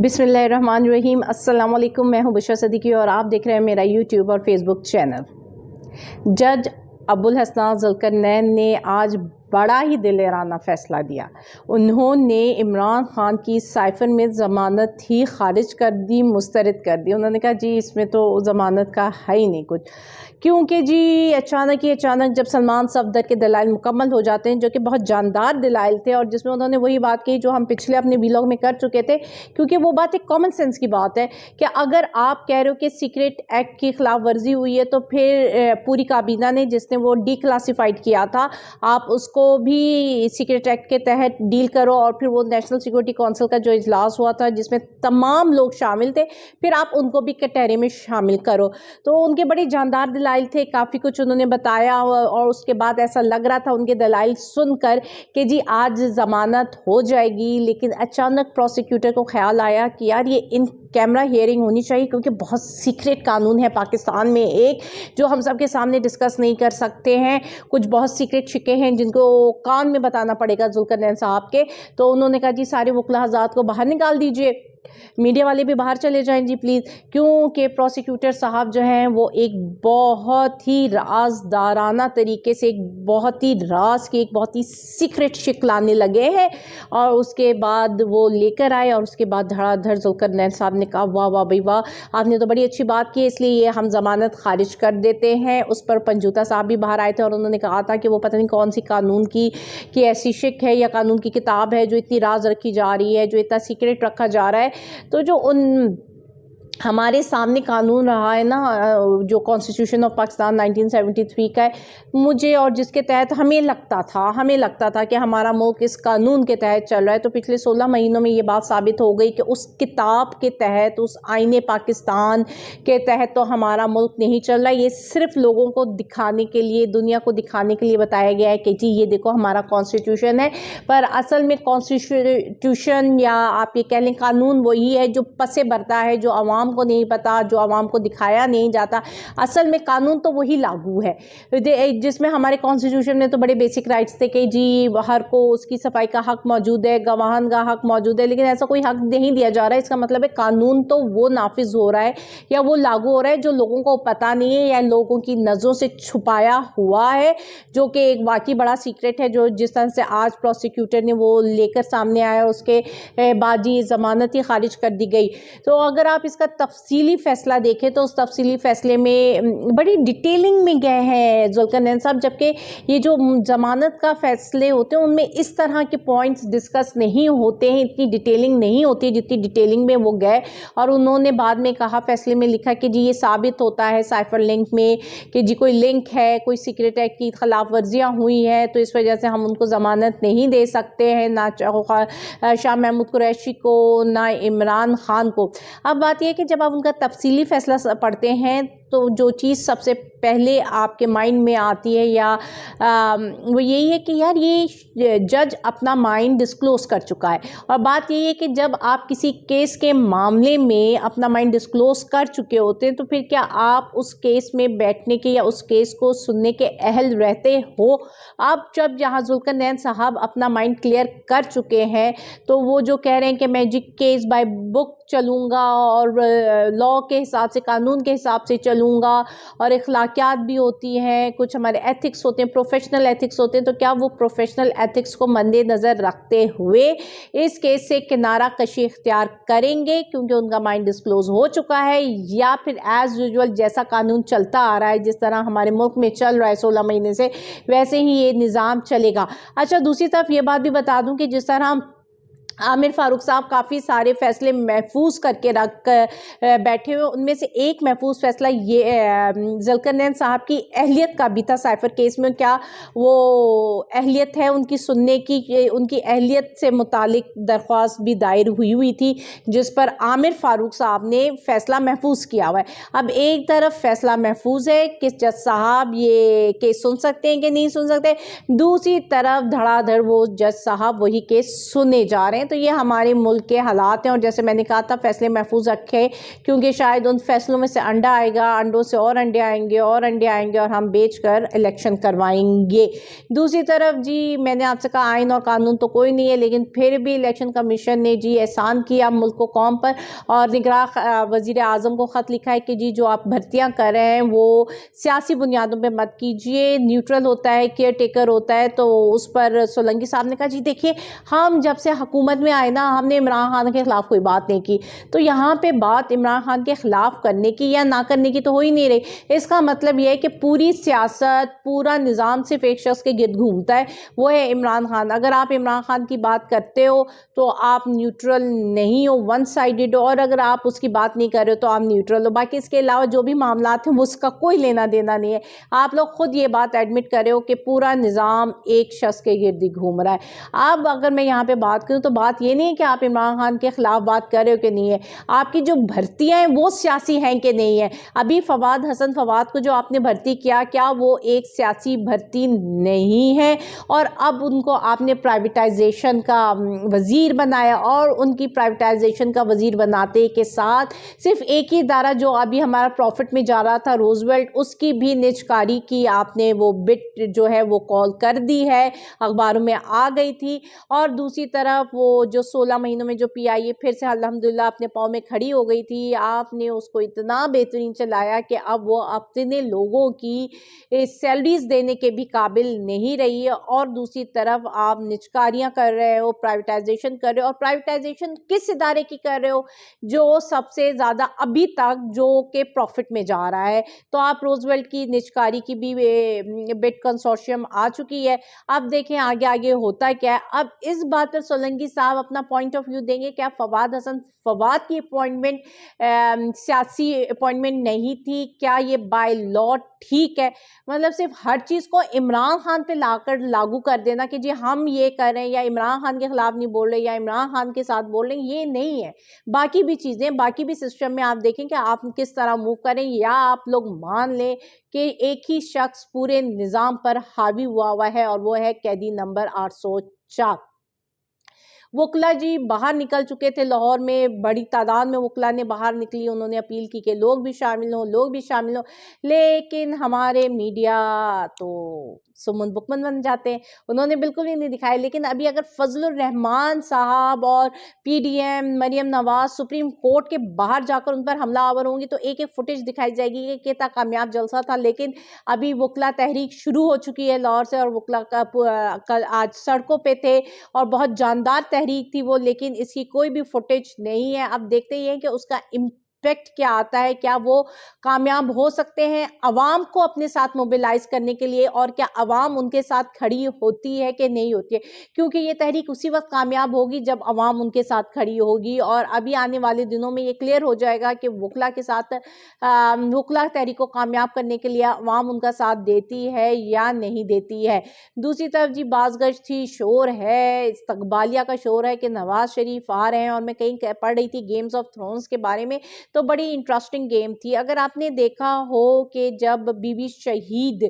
बिस्मिल्लाहिर्रहमानिर्रहीम। अस्सलाम वालेकुम। मैं हूं बुशरा सदीकी और आप देख रहे हैं मेरा यूट्यूब और फेसबुक चैनल। जज अबुल हसन ज़ुल्करनैन ने आज बड़ा ही दिलेराना फ़ैसला दिया। उन्होंने इमरान ख़ान की साइफ़र में ज़मानत ही ख़ारिज कर दी, मुस्तरद कर दी। उन्होंने कहा जी इसमें तो ज़मानत का है ही नहीं कुछ, क्योंकि जी अचानक जब सलमान सफदर के दलाइल मुकम्मल हो जाते हैं, जो कि बहुत जानदार दलाइल थे, और जिसमें उन्होंने वही बात कही जो हम पिछले अपने व्लॉग में कर चुके थे, क्योंकि वो बात एक कॉमन सेंस की बात है कि अगर आप कह रहे हो कि सीक्रेट एक्ट की खिलाफ वर्जी हुई है तो फिर पूरी काबीना ने जिसने वो डिक्लासिफाइड किया था, आप उसको भी सीक्रेट एक्ट के तहत डील करो। और फिर वो नेशनल सिक्योरिटी काउंसिल का जो इजलास हुआ था जिसमें तमाम लोग शामिल थे, फिर आप उनको भी कटहरे में शामिल करो। तो उनके बड़े जानदार दलाइल थे, काफ़ी कुछ उन्होंने बताया, और उसके बाद ऐसा लग रहा था उनके दलाइल सुनकर कि जी आज ज़मानत हो जाएगी। लेकिन अचानक प्रोसिक्यूटर को ख्याल आया कि यार ये इन कैमरा हियरिंग होनी चाहिए, क्योंकि बहुत सीक्रेट कानून है पाकिस्तान में एक, जो हम सब के सामने डिस्कस नहीं कर सकते हैं। कुछ बहुत सीक्रेट शिक्के हैं जिनको कान में बताना पड़ेगा ज़ुल्करनैन साहब के। तो उन्होंने कहा जी सारे वकला हज़रात को बाहर निकाल दीजिए, मीडिया वाले भी बाहर चले जाएं जी प्लीज़, क्योंकि प्रोसिक्यूटर साहब जो हैं वो एक बहुत ही राजदाराना तरीके से एक बहुत ही सीक्रेट शिक लाने लगे हैं। और उसके बाद वो लेकर आए, और उसके बाद धड़ाधड़ ज़ुल्करनैन साहब ने कहा वाह वाह भाई वाह, आपने तो बड़ी अच्छी बात की, इसलिए ये हम ज़मानत खारिज कर देते हैं। उस पर पंजूता साहब भी बाहर आए थे और उन्होंने कहा था कि वो पता नहीं कौन सी कानून की ऐसी शिक है या कानून की किताब है जो इतनी राज रखी जा रही है, जो इतना सीक्रेट रखा जा रहा है। तो जो उन हमारे सामने कानून रहा है ना, जो कॉन्स्टिट्यूशन ऑफ पाकिस्तान 1973 का है, मुझे और जिसके तहत हमें लगता था कि हमारा मुल्क इस कानून के तहत चल रहा है, तो पिछले 16 महीनों में ये बात साबित हो गई कि उस किताब के तहत, उस आईने पाकिस्तान के तहत तो हमारा मुल्क नहीं चल रहा है। ये सिर्फ लोगों को दिखाने के लिए, दुनिया को दिखाने के लिए बताया गया है कि जी ये देखो हमारा कॉन्स्टिट्यूशन है, पर असल में कॉन्स्टिट्यूशन या आप ये कह लें कानून वही है जो पसे भरता है, जो आवाम को नहीं पता, जो आवाम को दिखाया नहीं जाता। असल में कानून तो वही लागू है, जिसमें हमारे कॉन्स्टिट्यूशन में तो बड़े बेसिक राइट्स थे कि जी हर को उसकी सफाई का हक मौजूद है, गवाहन का हक मौजूद है, लेकिन ऐसा कोई हक नहीं दिया जा रहा है। इसका मतलब है कानून तो वो नाफिज हो रहा है या वो लागू हो रहा है जो लोगों को पता नहीं है या लोगों की नज़रों से छुपाया हुआ है, जो कि एक वाकई बड़ा सीक्रेट है। जो जिस तरह से आज प्रोसिक्यूटर ने वो लेकर सामने आया, उसके बाद जी ज़मानत ही खारिज कर दी गई। तो अगर आप इसका तफसीली फ़ैसला देखें तो उस तफसीली फ़ैसले में बड़ी डिटेलिंग में गए हैं ज़ुल्करनैन साहब, जबकि ये जो ज़मानत का फ़ैसले होते हैं उनमें इस तरह के पॉइंट्स डिस्कस नहीं होते हैं, इतनी डिटेलिंग नहीं होती है जितनी डिटेलिंग में वो गए। और उन्होंने बाद में कहा, फ़ैसले में लिखा कि जी ये साबित होता है साइफ़र लिंक में कि जी कोई लिंक है, कोई सीक्रेट एक्ट की खिलाफ वर्जियाँ हुई हैं, तो इस वजह से हम उनको ज़मानत नहीं दे सकते हैं, ना शाह महमूद कुरैशी को, ना इमरान ख़ान को। अब बात यह है कि जब आप उनका तफसीली फ़ैसला पढ़ते हैं तो जो चीज़ सबसे पहले आपके माइंड में आती है या वो यही है कि यार ये जज अपना माइंड डिस्क्लोज़ कर चुका है। और बात यही है कि जब आप किसी केस के मामले में अपना माइंड डिस्क्लोज़ कर चुके होते हैं तो फिर क्या आप उस केस में बैठने के या उस केस को सुनने के अहल रहते हो? अब जब यहाँ ज़ुल्करनैन साहब अपना माइंड क्लियर कर चुके हैं तो वो जो कह रहे हैं कि मैं जी केस बाय बुक चलूँगा और लॉ के हिसाब से, कानून के हिसाब से चलूँगा, और अखलाकियात भी होती हैं, कुछ हमारे एथिक्स होते हैं, प्रोफेशनल एथिक्स होते हैं, तो क्या वो प्रोफेशनल एथिक्स को मद्देनज़र रखते हुए इस केस से किनारा कशी इख्तियार करेंगे क्योंकि उनका माइंड डिस्क्लोज़ हो चुका है, या फिर एज़ यूजुअल जैसा कानून चलता आ रहा है, जिस तरह हमारे मुल्क में चल रहा है 16 महीने से, वैसे ही ये निज़ाम चलेगा। अच्छा, दूसरी तरफ ये बात भी बता दूं कि जिस तरह आमिर फ़ारूक साहब काफ़ी सारे फ़ैसले महफूज करके रख बैठे हुए, उनमें से एक महफूज फ़ैसला ये ज़ुल्करनैन साहब की अहलियत का भी था साइफ़र केस में। क्या वो अहलियत है उनकी सुनने की, उनकी अहलियत से मुतालिक दरख्वास्त भी दायर हुई थी जिस पर आमिर फ़ारूक साहब ने फ़ैसला महफूज किया हुआ है। अब एक तरफ फ़ैसला महफूज है कि जज साहब ये केस सुन सकते हैं कि नहीं सुन सकते, दूसरी तरफ धड़ाधड़ वो जज साहब वही केस सुने जा रहे हैं। تو یہ ہمارے ملک کے حالات ہیں، اور جیسے میں نے کہا تھا فیصلے محفوظ رکھیں، کیونکہ شاید ان فیصلوں میں سے انڈا آئے گا، انڈوں سے اور انڈے آئیں گے اور انڈے آئیں گے، اور ہم بیچ کر الیکشن کروائیں گے۔ دوسری طرف جی میں نے آپ سے کہا آئین اور قانون تو کوئی نہیں ہے، لیکن پھر بھی الیکشن کمیشن نے جی احسان کیا ملک و قوم پر، اور نگراں وزیر اعظم کو خط لکھا ہے کہ جی جو آپ بھرتیاں کر رہے ہیں وہ سیاسی بنیادوں پہ مت کیجئے، نیوٹرل ہوتا ہے، کیئر ٹیکر ہوتا ہے۔ تو اس پر سولنگی صاحب نے کہا جی دیکھیے ہم جب سے حکومت میں آئے نا، ہم نے عمران خان کے خلاف کوئی بات نہیں کی، تو یہاں پہ بات عمران خان کے خلاف کرنے کی یا نہ کرنے کی تو ہو ہی نہیں رہی۔ اس کا مطلب یہ ہے کہ پوری سیاست، پورا نظام صرف ایک شخص کے گرد گھومتا ہے، وہ ہے عمران خان۔ اگر آپ عمران خان کی بات کرتے ہو تو آپ نیوٹرل نہیں ہو، ون سائیڈڈ ہو، اور اگر آپ اس کی بات نہیں کر رہے ہو تو آپ نیوٹرل ہو۔ باقی اس کے علاوہ جو بھی معاملات ہیں وہ اس کا کوئی لینا دینا نہیں ہے۔ آپ لوگ خود یہ بات ایڈمٹ کر رہے ہو کہ پورا نظام ایک شخص کے گرد ہی گھوم رہا ہے۔ اب اگر میں یہاں پہ بات کروں تو بات یہ نہیں ہے کہ آپ عمران خان کے خلاف بات کر رہے ہو کہ نہیں ہے، آپ کی جو بھرتیاں ہیں وہ سیاسی ہیں کہ نہیں ہے۔ ابھی فواد حسن فواد کو جو آپ نے بھرتی کیا وہ ایک سیاسی بھرتی نہیں ہے، اور اب ان کو آپ نے پرائیویٹائزیشن کا وزیر بنایا، اور ان کی پرائیویٹائزیشن کا وزیر بناتے کے ساتھ صرف ایک ہی ادارہ جو ابھی ہمارا پروفٹ میں جا رہا تھا روزویلٹ، اس کی بھی نجکاری کی آپ نے وہ بٹ جو ہے وہ کال کر دی ہے، اخباروں میں آ گئی تھی۔ اور دوسری طرف وہ جو 16 مہینوں میں جو پی آئی اے پھر سے الحمدللہ اپنے پاؤں میں کھڑی ہو گئی تھی، آپ نے اس کو اتنا بہترین چلایا کہ اب وہ اپنے لوگوں کی سیلریز دینے کے بھی قابل نہیں رہی ہے، اور دوسری طرف آپ نجکاریاں کر رہے ہو، پرائیویٹائزیشن کر رہے ہو، اور پرائیویٹائزیشن کس ادارے کی کر رہے ہو؟ جو سب سے زیادہ ابھی تک جو کہ پروفٹ میں جا رہا ہے۔ تو آپ روزویلٹ کی نجکاری کی بھی بٹ کنسورشیم آ چکی ہے۔ اب دیکھیں آگے آگے ہوتا کیا ہے۔ اب اس بات پر سولنگی صاحب اپنا پوائنٹ آف ویو دیں گے، کیا فواد حسن فواد کی اپوائنٹمنٹ سیاسی اپوائنٹمنٹ نہیں تھی؟ کیا یہ بائی لا ٹھیک ہے؟ مطلب صرف ہر چیز کو عمران خان پہ لا کر لاگو کر دینا کہ جی ہم یہ کر رہے ہیں، یا عمران خان کے خلاف نہیں بول رہے یا عمران خان کے ساتھ بول رہے ہیں، یہ نہیں ہے۔ باقی بھی چیزیں، باقی بھی سسٹم میں آپ دیکھیں کہ آپ کس طرح موو کریں، یا آپ لوگ مان لیں کہ ایک ہی شخص پورے نظام پر حاوی ہوا ہے، اور وہ ہے قیدی نمبر 804۔ وکلا جی باہر نکل چکے تھے لاہور میں، بڑی تعداد میں وکلا نے باہر نکلی، انہوں نے اپیل کی کہ لوگ بھی شامل ہوں، لیکن ہمارے میڈیا تو سمن بکمن بن جاتے ہیں، انہوں نے بالکل ہی نہیں دکھائے۔ لیکن ابھی اگر فضل الرحمان صاحب اور P D M Maryam Nawaz supreme court کے باہر جا کر ان پر حملہ آور ہوں گی تو ایک ایک فوٹیج دکھائی جائے گی کہ کتنا کامیاب جلسہ تھا۔ لیکن ابھی وکلا تحریک شروع ہو چکی ہے لاہور سے، اور وکلا کا آج سڑکوں پہ تھے، اور بہت جاندار تحریک تھی وہ، لیکن اس کی کوئی بھی فوٹیج نہیں ہے۔ اب دیکھتے ہی ہیں کہ اس کا امپیکٹ کیا آتا ہے، کیا وہ کامیاب ہو سکتے ہیں عوام کو اپنے ساتھ موبیلائز کرنے کے لیے، اور کیا عوام ان کے ساتھ کھڑی ہوتی ہے کہ نہیں ہوتی ہے، کیونکہ یہ تحریک اسی وقت کامیاب ہوگی جب عوام ان کے ساتھ کھڑی ہوگی۔ اور ابھی آنے والے دنوں میں یہ کلیئر ہو جائے گا کہ وکلا کے ساتھ وکلا تحریک کو کامیاب کرنے کے لیے عوام ان کا ساتھ دیتی ہے یا نہیں دیتی ہے۔ دوسری طرف جی باز گشت تھی، شور ہے، استقبالیہ کا شور ہے کہ نواز شریف آ رہے ہیں، اور میں کہیں پڑھ رہی تھی گیمز آف تھرونز کے بارے میں، تو بڑی انٹرسٹنگ گیم تھی۔ اگر آپ نے دیکھا ہو کہ جب بی بی شہید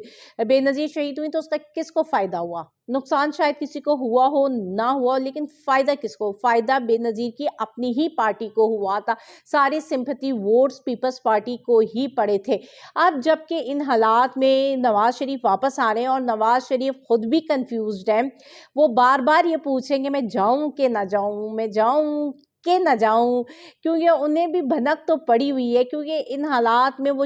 بے نظیر شہید ہوئی تو اس کا کس کو فائدہ ہوا؟ نقصان شاید کسی کو ہوا ہو نہ ہوا، لیکن فائدہ کس کو؟ فائدہ بے نظیر کی اپنی ہی پارٹی کو ہوا تھا، سارے سمپتھی ووٹس پیپلز پارٹی کو ہی پڑے تھے۔ اب جبکہ ان حالات میں نواز شریف واپس آ رہے ہیں، اور نواز شریف خود بھی کنفیوزڈ ہیں، وہ بار بار یہ پوچھیں گے میں جاؤں کہ نہ جاؤں، میں جاؤں کہ نہ جاؤں، کیونکہ انہیں بھی بھنک تو پڑی ہوئی ہے، کیونکہ ان حالات میں وہ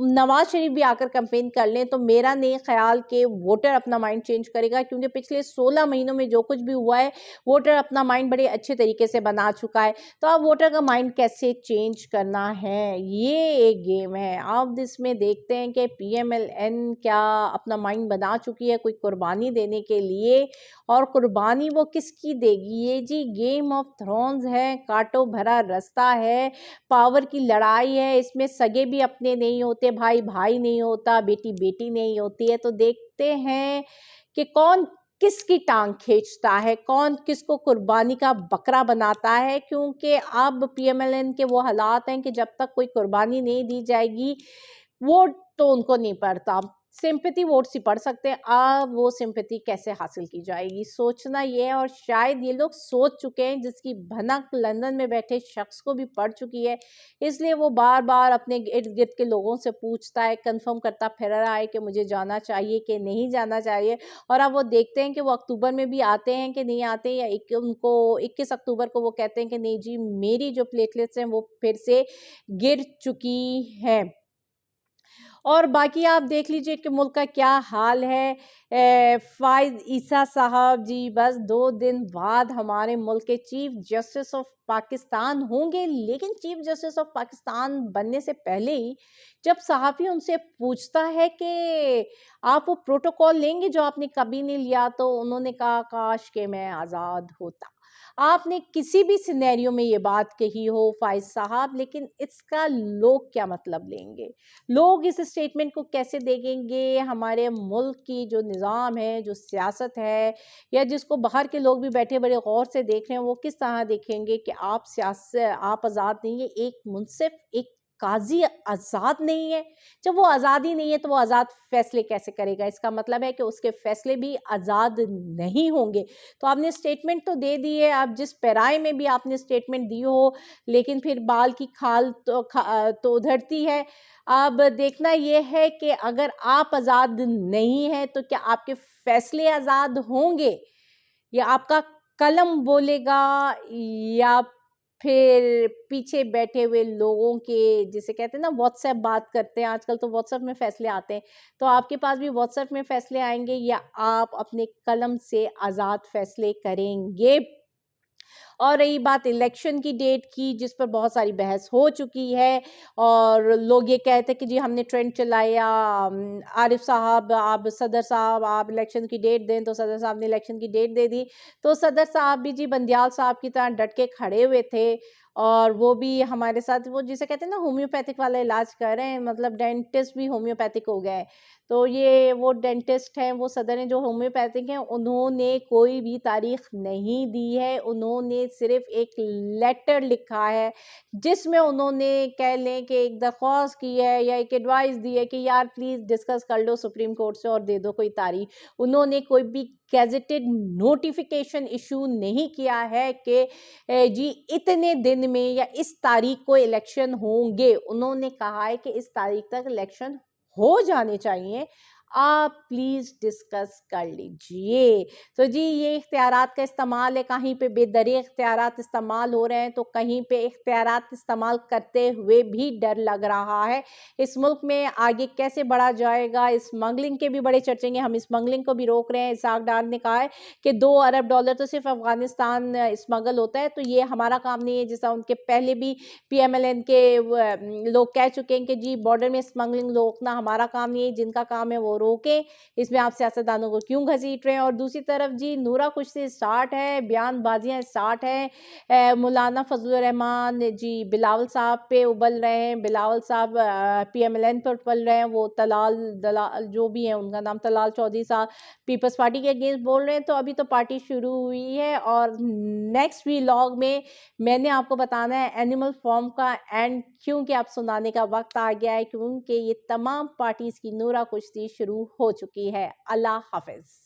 نواز شریف بھی آ کر کمپین کر لیں تو میرا نہیں خیال کہ ووٹر اپنا مائنڈ چینج کرے گا، کیونکہ پچھلے 16 مہینوں میں جو کچھ بھی ہوا ہے ووٹر اپنا مائنڈ بڑے اچھے طریقے سے بنا چکا ہے۔ تو اب ووٹر کا مائنڈ کیسے چینج کرنا ہے، یہ ایک گیم ہے۔ اب اس میں دیکھتے ہیں کہ پی ایم ایل این کیا اپنا مائنڈ بنا چکی ہے کوئی قربانی دینے کے لیے، اور قربانی وہ کس کی دے گی؟ یہ جی گیم آف تھرونز ہے، کانٹوں بھرا رستہ ہے، پاور کی لڑائی ہے، اس میں سگے بھی اپنے نہیں ہوتے، بھائی بھائی نہیں ہوتا، بیٹی بیٹی نہیں ہوتی ہے۔ تو دیکھتے ہیں کہ کون کس کی ٹانگ کھینچتا ہے، کون کس کو قربانی کا بکرا بناتا ہے، کیونکہ اب پی ایم ایل این کے وہ حالات ہیں کہ جب تک کوئی قربانی نہیں دی جائے گی ووٹ تو ان کو نہیں پڑتا۔ सिंपैथी वोट्स ही पढ़ सकते हैं। अब वो सिंपैथी कैसे हासिल की जाएगी, सोचना ये है। और शायद ये लोग सोच चुके हैं, जिसकी भनक लंदन में बैठे शख्स को भी पड़ चुकी है, इसलिए वो बार बार अपने इर्द गिर्द के लोगों से पूछता है, कंफर्म करता फिर रहा है कि मुझे जाना चाहिए कि नहीं जाना चाहिए। और अब वो देखते हैं कि वो अक्टूबर में भी आते हैं कि नहीं आते, या उनको 21 अक्टूबर को वो कहते हैं कि नहीं जी, मेरी जो प्लेटलेट्स हैं वो फिर से गिर चुकी हैं। और बाकी आप देख लीजिए कि मुल्क का क्या हाल है। फ़ाइज़ ईसा साहब जी बस 2 दिन बाद हमारे मुल्क के चीफ जस्टिस ऑफ पाकिस्तान होंगे, लेकिन चीफ जस्टिस ऑफ पाकिस्तान बनने से पहले ही जब सहाफ़ी उनसे पूछता है कि आप वो प्रोटोकॉल लेंगे जो आपने कभी नहीं लिया, तो उन्होंने कहा, काश कि मैं आज़ाद होता। आपने किसी भी सिनेरियो में ये बात कही हो फ़ाइज़ साहब, लेकिन इसका लोग क्या मतलब लेंगे? लोग इस स्टेटमेंट को कैसे देखेंगे? हमारे मुल्क की जो निज़ाम है, जो सियासत है, या जिसको बाहर के लोग भी बैठे बड़े गौर से देख रहे हैं, वो किस तरह देखेंगे कि आप आज़ाद नहीं है, एक मुंसिफ, एक काज़ी आज़ाद नहीं है। जब वो आज़ाद ही नहीं है तो वो आज़ाद फ़ैसले कैसे करेगा? इसका मतलब है कि उसके फ़ैसले भी आज़ाद नहीं होंगे। तो आपने स्टेटमेंट तो दे दी है, आप जिस पैराए में भी आपने स्टेटमेंट दी हो, लेकिन फिर बाल की खाल तो उधड़ती है। अब देखना ये है कि अगर आप आज़ाद नहीं हैं, तो क्या आपके फ़ैसले आज़ाद होंगे, या आपका कलम बोलेगा, या फिर पीछे बैठे हुए लोगों के, जिसे कहते हैं ना व्हाट्सएप बात करते हैं आजकल, तो व्हाट्सएप में फ़ैसले आते हैं, तो आपके पास भी व्हाट्सएप में फ़ैसले आएँगे, या आप अपने कलम से आज़ाद फ़ैसले करेंगे? और रही बात इलेक्शन की डेट की, जिस पर बहुत सारी बहस हो चुकी है, और लोग ये कहते हैं कि जी हमने ट्रेंड चलाया, आरिफ साहब, आप सदर साहब आप इलेक्शन की डेट दें, तो सदर साहब ने इलेक्शन की डेट दे दी। तो सदर साहब भी जी बंदियाल साहब की तरह डट के खड़े हुए थे, और वो भी हमारे साथ, वो जिसे कहते हैं ना होम्योपैथिक वाला इलाज कर रहे हैं, मतलब डेंटिस्ट भी होम्योपैथिक हो गए हैं। तो ये वो डेंटिस्ट हैं, वो सदर हैं जो होम्योपैथिक हैं, उन्होंने कोई भी तारीख नहीं दी है, उन्होंने सिर्फ एक लेटर लिखा है, जिसमें उन्होंने कह लें कि एक दरख्वास्त की है, या एक एडवाइस दी है कि यार प्लीज़ डिस्कस कर लो सुप्रीम कोर्ट से और दे दो कोई तारीख। उन्होंने कोई भी गैजेटेड नोटिफिकेशन इशू नहीं किया है कि जी इतने दिन में या इस तारीख को इलेक्शन होंगे। उन्होंने कहा है कि इस तारीख तक इलेक्शन हो जाने चाहिए, आप प्लीज़ डिस्कस कर लीजिए। तो जी ये इख्तियारात का इस्तेमाल है, कहीं पे बेदरीग इख्तियारात इस्तेमाल हो रहे हैं, तो कहीं पे इख्तियारात इस्तेमाल करते हुए भी डर लग रहा है। इस मुल्क में आगे कैसे बढ़ा जाएगा, स्मगलिंग के भी बड़े चर्चेंगे, हम स्मगलिंग को भी रोक रहे हैं। इसहाक डार ने कहा है कि $2 अरब तो सिर्फ अफगानिस्तान स्मगल होता है, तो ये हमारा काम नहीं है, जैसा उनके पहले भी PMLN के लोग कह चुके हैं कि जी बॉर्डर में स्मगलिंग रोकना हमारा काम नहीं है, जिनका काम है वो रोकें, इसमें आप सियासतदानों को क्यों घसीट रहे हैं। और दूसरी तरफ जी नूरा कुश्ती स्टार्ट है, बयानबाजियाँ स्टार्ट हैं, मौलाना फजलुर रहमान जी बिलावल साहब पे उबल रहे हैं, बिलावल साहब PMLN पर उबल रहे हैं, वो तलाल दलाल जो भी हैं, उनका नाम तलाल चौधरी साहब पीपल्स पार्टी के अगेंस्ट बोल रहे हैं। तो अभी तो पार्टी शुरू हुई है, और नेक्स्ट व्लॉग में मैंने आपको बताना है एनिमल फॉर्म का एंड, क्योंकि आप सुनाने का वक्त आ गया है, क्योंकि ये तमाम पार्टीज की नूरा कुश्ती शुरू हो चुकी है। अल्लाह हाफिज।